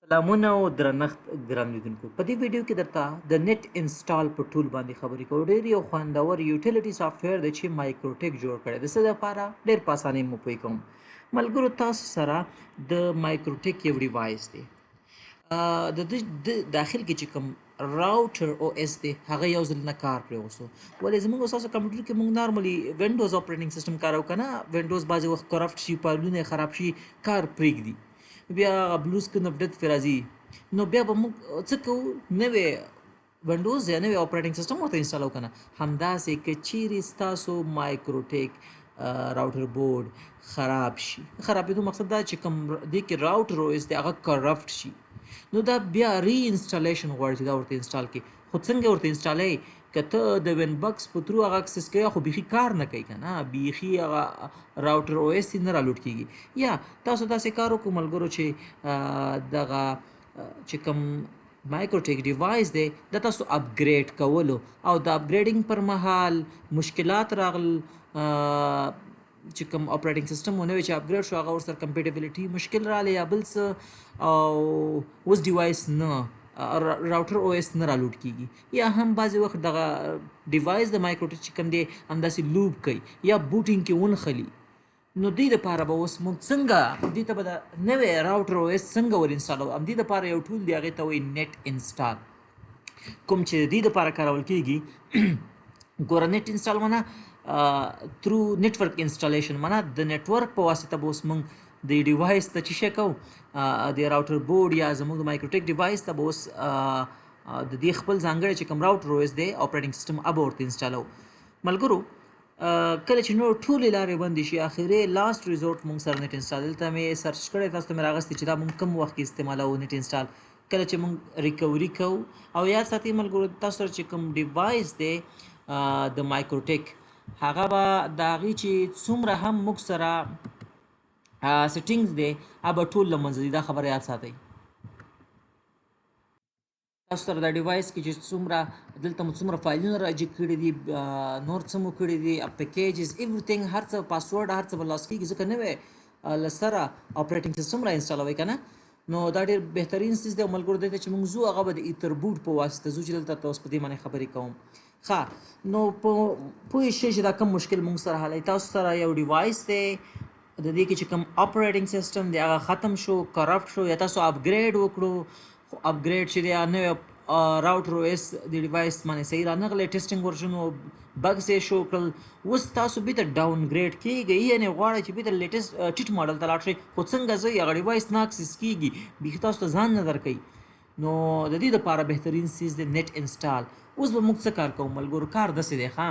سلامونه او درنښت ګران لیدونکو په دې ویډیو کې درته د نت انسټال په ټول باندې خبرې کوو. ډېر یو خوندور یوټیلیټي سافټویر دی چې مایکروټیک جوړ کړی د څه لپاره ډېر په اسانۍ مو پوه کوم. ملګرو تاسو سره د مایکروټیک یو ډیوایس دی د داخل کې چې کوم راوټر او اس دی هغه یو ځل نه کار پرې وسو ولې زموږ تاسو کمپیوټر کې موږ نارملی وینډوز اپریټینګ سیستم کارو کنه وینډوز بعضې وخت کرپټ شي فایلونه خراب شي کار پرېږدي بیا بلو سکرین اپډیټ پرې راځي نو بیا به موږ څه کوو نوې وینډوز یا نوې اپریټینګ سیستم ورته انسټال وکړو همداسې که چیرې ستاسو مایکروټیک راوټر بورډ خراب شي خرابېدو مقصد دا چې کوم دې کې راوټر او اس دی هغه کرپټ شي نو دا بیا ری انسټالیشن غواړي چې دا ورته انسټال کړي خو څنګه ورته انسټالوي که ته د وین بکس په ترو هغه اکسس کوي خو بیخي کار نه کوي که نه بیخي هغه راوټر او اس نه رالوډ کېږي یا تاسو داسې کار وکړو ملګرو چې دغه چې کوم مایکروټیک ډیوایس دی د تاسو اپګریډ کولو او د اپګریډینګ پر مهال مشکلات راغل چې کوم اپریټینګ سیستم ونه چې اپګریډ شو هغه ورسره کمپیټیبلیټي مشکل رالی یا بل څه او اوس ډیوایس نه راوټر او اس نه رالوډ کیږي یا هم بعضې وخت دغه ډیوایس د مایکروټیک چې کوم دی همداسې لوب کوي یا بوټینګ کې ونښلي نو دې دپاره به اوس موږ څنګه دې ته به د نوې راوټر او اس څنګه ور انسټالوو همدې دپاره یو ټول دی هغې ته وایي نت انسټال کوم چې د دې دپاره کارول کیږي ګوره نت انسټال معنه ترو نیټورک انسټالیشن معنه د نیټورک په واسطه به اوس موږ د ډیوایس ته چې شی کوو د راوټر بورډ یا زموږ د مایکروټیک ډیوایس ته به اوس د دې خپل ځانګړی چې کوم راوټر او اس دی اپریټینګ سیستم به ورته انسټالوو ملګرو کله چې نور ټولې لارې بندې شي اخرې لاست ریزورټ موږ سره نت انسټال دلته مې سرچ کړی تاسو ته مې راغوستی چې دا موږ کوم وخت کې استعمالوو نت انسټال کله چې موږ ریکوري کوو او یاد ساتئ ملګرو تاسو سره چې کوم ډیوایس دی د مایکروټیک هغه به د هغې چې څومره هم موږ سره سیټینګز دی هغه به ټول له منځه ځي دا خبره یاد ساتئ تاسو سره دا ډیوایس کې چې څومره دلته مو څومره فایلونه راجګ کړي دي نور څه مو کړي دي پیکیجز ایوریثینګ هر څه پاسورډ هر څه به لاس کېږي ځکه نوی له سره اپریټینګ سیستم را انسټالوئ که نه نو دا ډېر بهترین څیز دی او ملګرو دی ته چې موږ ځو هغه به د ایتربوټ په واسطه ځو چې دلته اوس په دې باندې خبرې کوم ښه نو پوه شئ چې دا کوم مشکل موږ سره حلوي تاسو سره یو ډیوایس دی د دې کې چې کوم اپریټینګ سیستم دی هغه ختم شو کرپټ شو یا تاسو اپګریډ وکړو خو اپګریډ چې دی نوی راوټر او اس د ډیوایس باندې صحیح رانغلی ټیسټینګ ورژن او بګز یې شو کړل اوس تاسو بیرته ډاونګریډ کیږئ یعنې غواړئ چې بیرته لیټسټ ټیټ ماډل ته لاړ شئ خو څنګه ځئ هغه ډیوایس نه اکسس کیږي بیخي تاسو ته ځان نه درکوي نو د دې دپاره بهترین څیز دی نت انسټال اوس به موږ څه کار کوو ملګرو کار داسې دی ښه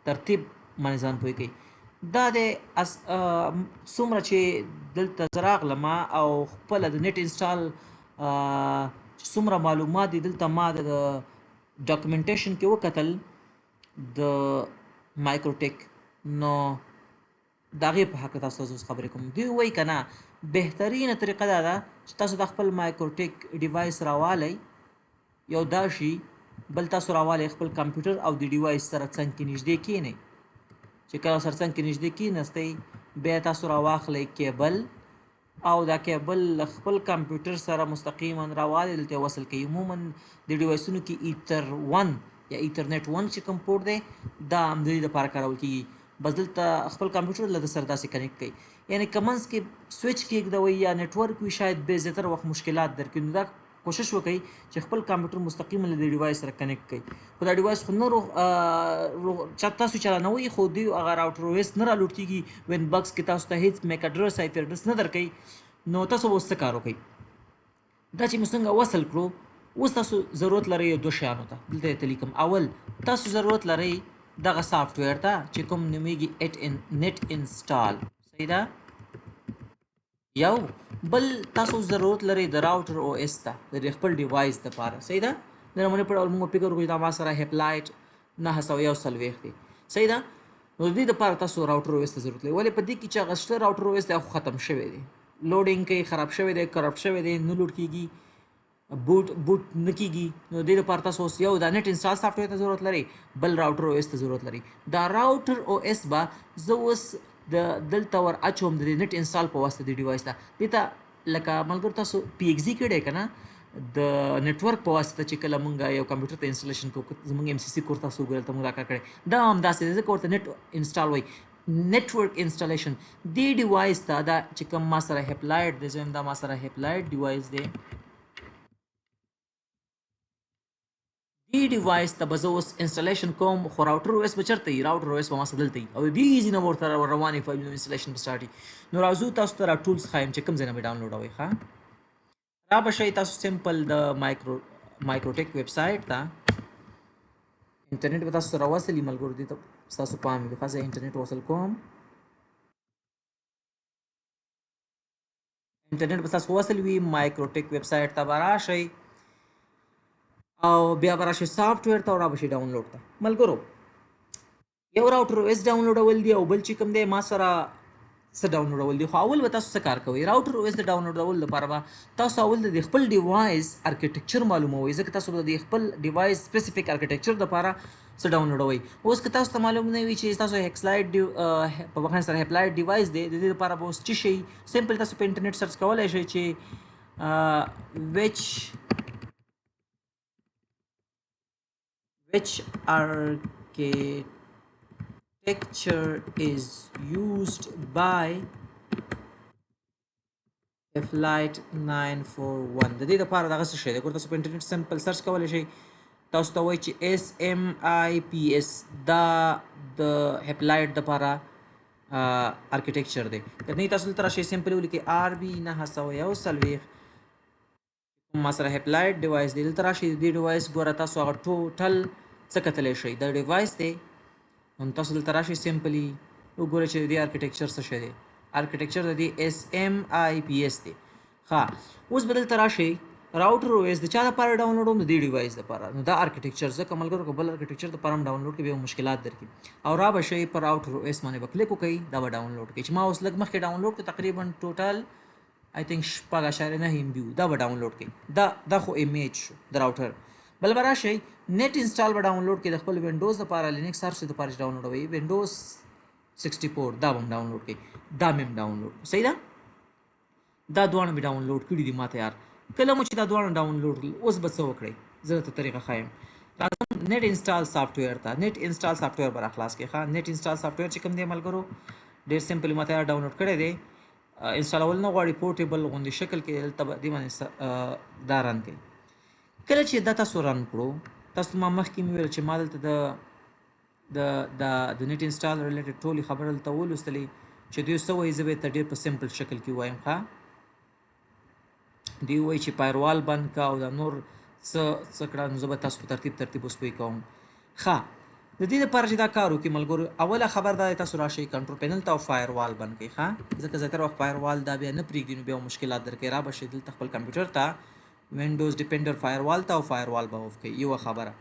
ترتیب باندې ځان پوه کوئ دا د څومره چې دلته زه راغلم او خپله د نت انسټال چې څومره معلومات دي دلته ما د ډاکومنټیشن کې وکتل د مایکروټیک نو د هغې په حقه تاسو ته اوس خبرې کوم دوی وایي که نه بهترینه طریقه دا ده چې تاسو د خپل مایکروټیک ډیوایس راوالی یو دا شي بل تاسو راوالی خپل کمپیوټر او د ډیوایس سره څنګ کې نږدې کښېنئ چې کله سره څنګ کې نږدې کښېنستئ بیا تاسو راواخلئ کیبل او دا کیبل خپل کمپیوټر سره مستقیما راوالی دلته وصل کوي عموما د ډیوایسونو کې ایتر 1 یا ایترنیټ 1 چې کوم پورټ دی دا هم د دې دپاره کارول کېږي بس دلته خپل کمپیوټر له ده سره داسې کنیکټ کوي یعنې که منځ کې سویچ کېږدوئ یا نیټورک وي شاید بې زیاتره وخت مشکلات درکړي نو دا کوشش وکړئ چې خپل کمپیوټر مستقیما له دې ډیوایس سره کنیکټ کړئ خو دا ډیوایس خو نه تاسو چلانوئ خو دوی هغه راوټر او اس نه رالوډ کېږي وین بکس کې تاسو ته هېڅ میک اډرس آی پي اډرس نه درکوي نو تاسو به اوس څه کار وکړئ دا چې موږ څنګه وصل کړو اوس تاسو ضرورت لرئ یو دوه شیانو ته دلته یې ته لیکم اول تاسو ضرورت لرئ دغه سافټویر ته چې کوم نومیږي نت انسټال صحیح ده یو بل تاسو ضرورت لرئ د راوټر او اس ته د خپل ډیوایس دپاره صحیح ده د نمونې په ډول موږ فکر وکړو دا ما سره هیپلایټ 941 دی صحیح ده نو د دې دپاره تاسو راوټر او اس ته ضرورت لرئ ولې په دې کې چې هغه شته راوټر او اس دی هغه ختم شوی دی لوډینګ کوي خراب شوی دی کرپټ شوی دی نه لوډ کېږي بوټ نه کېږي نو دې دپاره تاسو اوس یو دا نت انسټال سافټویر ته ضرورت لرئ بل راوټر او اس ته ضرورت لرئ دا راوټر او اس به زه اوس د دلته ور اچوم د نت انسټال په واسطه د ډیوایس ته دې ته لکه ملګرو تاسو پی ایکس زی کړی که نه د نټورک په واسطه چې کله مونږ یو کمپیوټر ته انسټالیشن کوو زمونږ ایم سی سی کور تاسو وګورئ ته مونږ دا کار کړی دا همداسې دی ځکه ورته نټ انسټال وایي نټورک انسټالیشن دې ډیوایس ته دا چې کوم ما سره هپلایډ دی زه دا ما سره هپلایډ ډیوایس دی دې ډیوایس ته به زه اوس انسټالیشن کوم خو راوټر او اس به چېرته وي راوټر او اس به ما سره دلته وي او دې ایزي نه به ورته روانې فایلونو انسټالیشن به سټارټ وي نو راځو تاسو ته را ټولز ښایم چې کوم ځای نه به ډاونلوډوئ ښه را به شئ تاسو سمپل د مایکروټیک ویب سایټ ته انټرنیټ به تاسو سره وصل وي ملګرو دې ته ستاسو پام وي ښه زه انټرنیټ وصل کوم انټرنیټ به تاسو وصل وي مایکروټیک ویب سایټ ته به راشئ او بیا به راشئ سافټویر ته او را به شئ ډاونلوډ ته ملګرو یو راوټر او اس ډاونلوډول دی او بل چې کوم دی ما سره څه ډاونلوډول دي خو اول به تاسو څه کار کوئ راوټر او اس د ډاونلوډول لپاره به تاسو اول د خپل ډیوایس ارکیټیکچر معلوموئ ځکه تاسو به د خپل ډیوایس سپیسیفیک ارکیټیکچر لپاره څه ډاونلوډوئ اوس که تاسو ته معلوم نه وي چې تاسو هیکسلاید په بخښنه سره هپلایډ ډیوایس دی د دې لپاره به اوس څه شي سمپل تاسو په انټرنیټ سرچ کولی شئ چې which architecture is used by flight 941 د دې لپاره دغه څه شی دی ګور تاسو په انټرنیټ سمپل سرچ کولی شئ تاسو ته وایي چې SMIPS دا د هپلایډ دپاره ارکیټیکچر دی که نه تاسو دلته راشئ سمپل ولیکئ RB 941 ما سره هپلایډ ډیوایس دی دلته راشئ د دې ډیوایس ګوره تاسو هغه ټوټل څه کتلی شئ دا ډیوایس دی نو تاسو دلته راشئ سمپلي وګورئ چې د دې ارکیټیکچر څه شی دی ارکیټیکچر د دې SMIPS دی ښه اوس به دلته راشئ راوټر او اس د چا لپاره ډاونلوډوم د دې ډیوایس لپاره نو دا ارکیټیکچر ځکه ملګرو که بل ارکیټیکچر لپاره هم ډاونلوډ کړئ بیا مشکلات درکړي او را به شئ پر راوټر او اس باندې به کلیک وکړئ دا به ډاونلوډ کړئ چې ما اوس لږ مخکې ډاونلوډ کړو تقریبا ټوټل I think 6.9 MB دا به ډاونلوډ کړئ دا خو ایمیج شو د راوټر بل به راشئ نیټ انسټال به ډاونلوډ کړئ د خپل وینډوز لپاره لینکس هر څه لپاره چې ډاونلوډوئ وینډوز 64 دا به هم ډاونلوډ کړئ دا مې هم ډاونلوډ صحیح ده دا دواړه مې ډاونلوډ کړي دي ماته یار کله مو چې دا دواړه ډاونلوډ کړل اوس به څه وکړئ زه درته طریقه ښایم راځم نیټ انسټال سافټویر ته نیټ انسټال سافټویر به راخلاص کړئ ښه نیټ انسټال سافټویر چې کوم دی ملګرو ډېر سمپل ماته یار ډاونلوډ کړی دی انسټالول نه غواړي پورټیبل غوندې شکل کې دلته به دې باندې دا رن کوي کله چې دا تاسو رن کړو تاسو ما مخکې مې ویل چې ما دلته د نیټ انسټال ریلیټډ ټولې خبرې دلته ولوستلې چې دوی څه وایي زه به یې ډېر په سمپل شکل کې ووایم ښه دوی وایي چې فایروال بند کړه او دا نور څه کړه نو زه به تاسو په ترتیب اوس پوه کوم ښه د دې لپاره چې دا کار وکړي ملګرو اوله خبر دا دی تاسو راشئ کنټرول پینل ته او فایروال بند کړئ ښه ځکه زیاتره وخت فایروال دا بیا نه پرېږدي نو بیا مشکلات درکوي را به شئ دلته خپل کمپیوټر ته وینډوز ډیپینډر فایروال ته او فایروال به اوف کړئ یوه خبره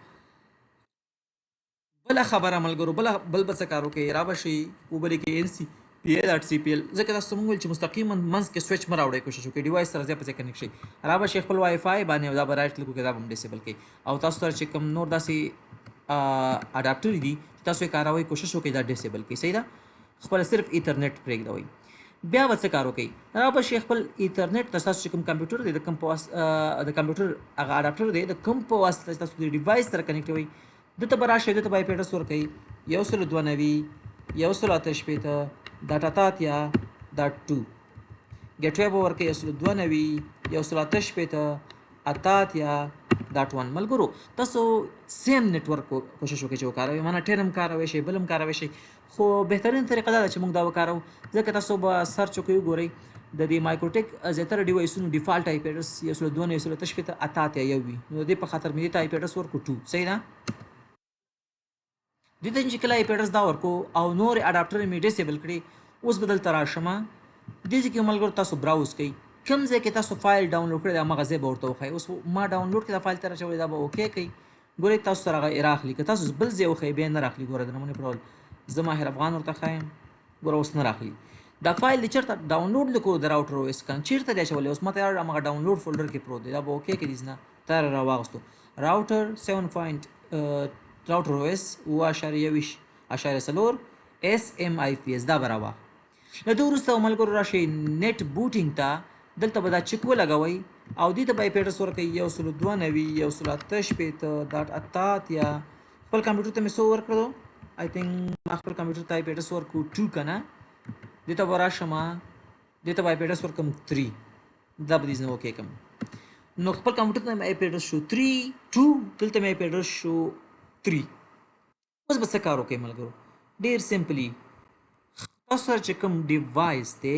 بله خبره ملګرو بل به څه کار وکړئ را به شئ وبلیکئ NCPL.cpl ځکه تاسو مونږ ویل چې مستقیما منځ کې سویچ مه راوړئ کوشش وکړئ ډیوایس سره ځای په ځای کنیکټ شئ را به شئ خپل وای فای باندې او دا به رایټ کلیک وکړئ دا به هم ډیسیبل کړئ او تاسو سره چې کوم نور داسې اډاپټر دي تاسو یې کاروئ کوشش وکړئ دا ډیسیبل کړئ صحیح ده خپل صرف ایترنیټ پرېږدوئ بیا به څه کار وکړئ را به شئ خپل ایترنیټ د تاسو چې کوم کمپیوټر دی د کمپیوټر هغه اډاپټر دی د کوم په واسطه تاسو د ډیوایس سره کنیکټوئ دته به راشئ دته به آی پی اډرس ورکوئ 192 168 ډاټا تاتیا ډاټ 2 ګیټوی به ورکوئ 192 168 اتاتیا ډاټ 1 ملګرو تاسو سیم نیټورک کوشش وکړئ چې وکاروئ مانه ټین هم کاروئ شئ بل هم کاروئ شئ خو بهترین طریقه دا ده چې موږ دا وکاروو ځکه تاسو به سرچ وکړئ وګورئ د دې مایکروټیک زیاتره ډیوایسونو ډیفالټ آی پی اډرس 192 168 اتاتیا یو وي نو د دې په خاطر مې دې ته آی پی اډرس ورکړو 2 صحیح ده دې ته چې کله آی پی اډرس دا ورکو او نور اډاپټر مې ډیسیبل کړي اوس به دلته راشم دې ځای کې ملګرو تاسو براوز کوئ کوم ځای کې تاسو فایل ډاونلوډ کړی دی هماغه ځای به ورته وښایي اوس ما ډاونلوډ کړی دا فایل ته راچولی دا به اوکې کوي ګورئ تاسو سره هغه راخلي که تاسو بل ځای وښایي بیا نه راخلي ګوره د نمونې په ډول زه ماهر افغان ورته ښایم ګوره اوس نه راخلي دا فایل د چېرته ډاونلوډ لیکو د راوټر او اس کنه چېرته دی اچولی اوس ماته هماغه ډاونلوډ فولډر کې پروت دی دا به اوکې کړي نه تا راواغستو راوټر 7 راوټر او اس 7.20.4 SMIPS دا به راواغ له دې وروسته ملګرو راشئ نیټ بوټینګ ته دلته به دا چک ولګوئ او دې ته به آی پی اډرس ورکوئ 192 188 یا خپل کمپیوټر ته مې څو ورکړو آی تھنک ما خپل کمپیوټر ته آی پی اډرس ورکړو 2 که نه دې ته به راشم دې ته به آی پی اډرس ورکړم 3 دا به دې نه اوکې کړم نو خپل کمپیوټر ته مې آی پی اډرس شو 3 2 دلته مې آی پی اډرس شو 3 اوس به څه کار وکړئ ملګرو ډېر سمپلی تاسو سره چې کوم ډیوایس دی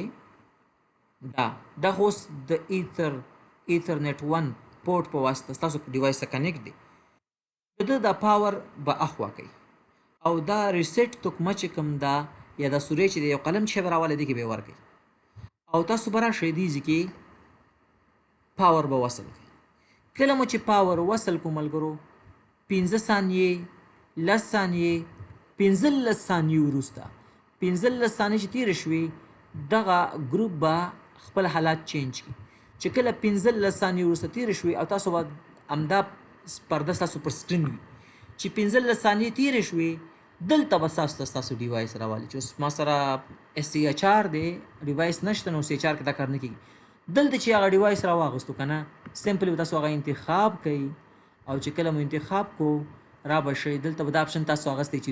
دا اوس د ایترنیټ 1 پورټ په واسطه ستاسو ډیوایس سره کنیکټ دی د ده دا پاور به اخوا کوي او دا ریسیټ توکمه چې کوم دا یا دا سورې چې د یو قلم چې به راوالی دی کې به یې ورکوي او تاسو به راشئ دې ځای کې پاور به وصل کوي کله مو چې پاور وصل کړو ملګرو 15 ثانیې 10 ثانیې 15 ثانیې وروسته 15 ثانیې چې تېرې شوې دغه ګروپ به خپل حالات چینج کړي چې کله 15 ثانیې وروسته تېرې شوې او تاسو به همدا پرده ستاسو پر سکرین وي چې 15 ثانیې تېرې شوې دلته به ستاسو ډیوایس راوالي چې اوس ما سره اس سی ایچ آر دی ډیوایس نشته نو سی ایچ آر کې دا کار نه کېږي دلته چې هغه ډیوایس راواغستو که نه سمپلی به تاسو هغه انتخاب کوئ او چې کله مو انتخاب کو را به شئ دلته به دا اپشن تاسو اخیستی چې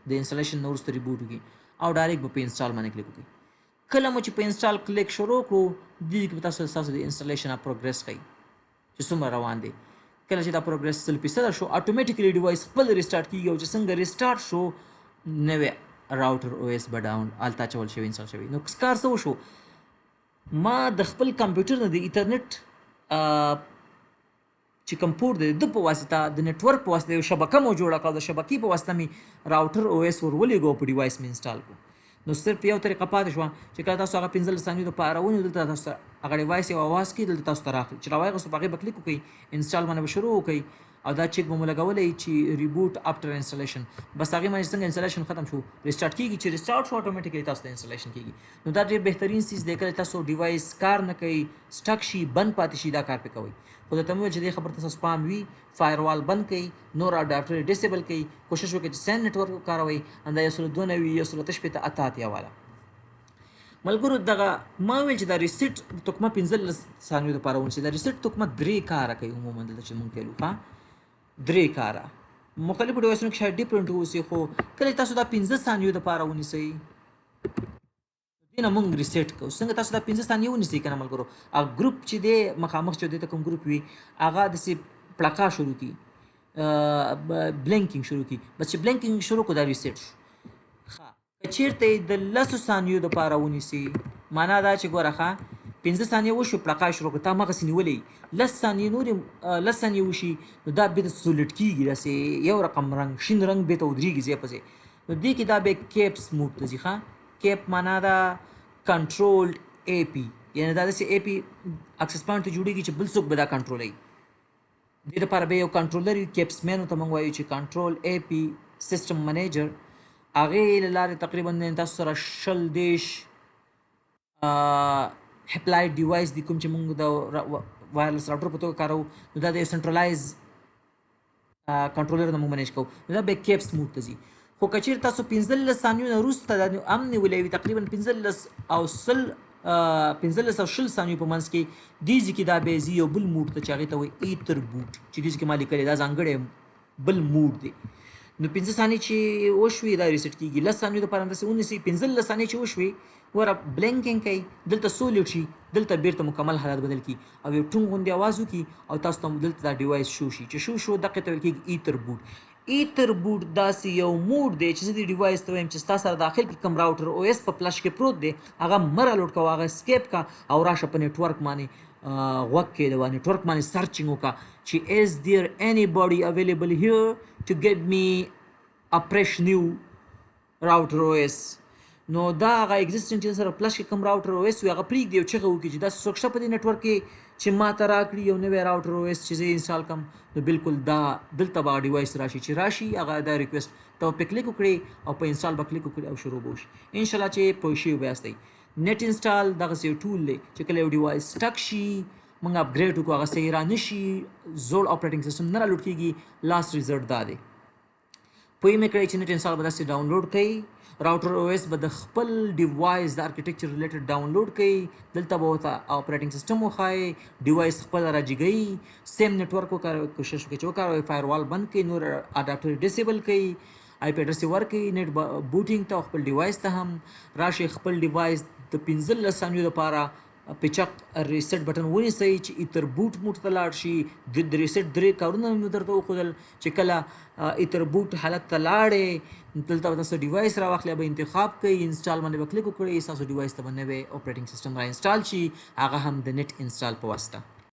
د انسټالیشن نه وروسته ریبوټ وکړي او ډایرکټ به په انسټال باندې کلیک وکړئ کله مو چې په انسټال کلیک شروع کړو دې کې به تاسو د انسټالیشن پروګرس ښیي چې څومره روان دی کله چې دا پروګرس 100% شو اتوماتیکلی ډیوایس خپل ریسټارټ کیږي او چې څنګه ریسټارټ شو نوې راوټر او اس به ډاون التا چول شوی انسټال شوی نو کار څه وشو ما د خپل کمپیوټر نه د ایترنیټ چې کوم پورټ دی د په واسطه د نیټورک په واسطه یو شبکه مو جوړه کړه د شبکې په واسطه مې راوټر او اس ور ولېږو په ډیوایس مې انسټال کړو نو صرف یو طریقه پاتې شوه چې کله تاسو هغه 15 ثانیو دپاره ونیو دلته تاسو هغه ډیوایس یو اواز کړي دلته تاسو ته راغلی چې راواغېستو په هغې به کلیک وکړئ انسټال باندې به شروع وکړئ او دا چیک به مو لګولی چې ریبوټ افټر انسټالیشن بس هغې باندې څنګه انسټالیشن ختم شو ریسټارټ کېږي چې ریسټارټ شو اټومیټیکلی تاسو ته انسټالیشن کېږي نو دا ډېر بهترین څیز دی کله تاسو ډیوایس کار نه کوي سټک شي بند پاتې شي دا کار پې کوئ خو درته مې ویل چې دې خبر تاسو سپام وي فایروال بند کړئ نور اډاپټر ډیسیبل کړئ کوشش وکړئ چې سین نیټورک وکاروئ همدا 192 188 والا ملګرو دغه ما ویل چې دا ریسیټ توکمه 15 ثانیو دپاره ونیسئ دا ریسیټ توکمه 3 کاره کوي عموما دلته چې مونږ کوي ښه 3 کاره مختلفو ډیوایسونو کې شاید ډیفرنټ اوسي خو کله تاسو دا 15 ثانیو دپاره ونیسئ دې نه مونږ ریسیټ کوو څنګه تاسو دا 15 ثانیې ونیسئ که نه ملګرو هغه ګروپ چې دی مخامخ چې دی ته کوم ګروپ وي هغه داسې پړکا شروع کړي بلینکینګ شروع کړي بس چې بلینکینګ شروع کړو دا ریسیټ شو که چېرته یې د 10 ثانیو دپاره ونیسئ معنا دا چې ګوره ښه 15 ثانیې وشو پړکا شروع کړه تا هماغسې نیولی 10 ثانیې نورې 10 ثانیې وشي نو دا بېرته سولډ کېږي داسې یو رقم رنګ شین رنګ بېرته ودرېږي ځای په ځای نو دې کې دا بیا کیپس موډ ته ځي ښه کیپ معنا دا کنټرولډ اے پي یعنې دا داسې اے پي اکسس پوینټ ته جوړېږي چې بل څوک به دا کنټرولوي دې لپاره بیا یو کنټرولر وي کیپس مینو ته موږ وایو چې کنټرول اے پي سیسټم منیجر هغې له لارې تقریبا تاسو سره 20 هپلاید ډیوایس دي کوم چې موږ د وایرلس راوټر په توګه کاروو نو دا د یو سنټرلایز کنټرولر نه موږ منیج کوو نو دا بیا کیپس موډ ته ځي خو که چېرې تاسو 15 ثانیو نه وروسته دا هم نیولی وي تقریبا 15 او 20 ثانیو په منځ کې دې ځای کې دا بیا ځي یو بل موډ ته چې هغې ته وایي ایتربوټ چې دې ځای کې ما لیکلی دا ځانګړی بل موډ دی نو 15 ثانیې چې وشوي دا ریسیټ کېږي 10 ثانیو دپاره همداسې ونیسئ 15 ثانیې چې وشوي ګوره بلینکینګ کوي دلته سولډ شي دلته بیرته مکمل حالت بدل کړي او یو ټونګ غوندې اواز وکړي او تاسو ته دلته دا ډیوایس شو شي چې شو دقې ته ویل کېږي ایتربوټ ایتربوټ داسې یو موډ دی چې زه دې ډیوایس ته وایم چې ستا سره داخل کې کوم راوټر او اس په فلش کې پروت دی هغه مه رالوډ کوه هغه اسکیپ کا او راشه په نیټورک باندې غوږ کېږده نیټورک باندې سرچینګ وکړه چې is there anybody available here to get me a fresh new router OS نو دا هغه ایگزسټنټ چې سره فلش کې کوم راوټر او اس وي هغه پرېږدي او چغه وکړي چې داسې څوک شته په دې نیټورک کې چې ما ته راکړي یو نوی راوټر او اس چې زه انسټال کړم نو بالکل دا دلته به ډیوایس راشي چې راشي هغه دا ریکویسټ ته په کلیک وکړئ او په انسټال به کلیک وکړئ او شروع به وشي انشاءالله چې پوه شوي به یاستئ نیټ انسټال دغسې یو ټول دی چې کله یو ډیوایس سټک شي موږ اپګریډ وکړو هغه صحیح را نه شي زوړ اپریټنګ سیسټم نه رالوډ کېږي لاست ریزلټ دا دی پوه مې کړئ چې نت انسټال به داسې ډاونلوډ کړئ راوټر او اس به د خپل ډیوایس د ارکیټیکچر ریلیټډ ډاونلوډ کړئ دلته به ورته اپریټنګ سیسټم وښایي ډیوایس خپل راجګئ سیم نیټورک وکاروئ کوشش وکړئ چې وکاروئ فایروال بند کړئ نور اډاپټر ډیسیبل کړئ آی پی ایډرس یې ورکړئ نیټ بوټینګ ته خپل ډیوایس ته هم راشئ خپل ډیوایس د 15 ثانیو لپاره پیچک ریسټ بټن ونیسئ چې ایتربوټ موډ ته لاړ شي د ریسټ 3 کارونه مې درته وښودل چې کله ایتربوټ حالت ته لاړې دلته به تاسو ډیوایس راواخلئ به انتخاب کوئ انسټال باندې به کلیک وکړئ ستاسو ډیوایس ته به نوی اپریټنګ سیسټم را انسټال شي هغه هم د نت انسټال په واسطه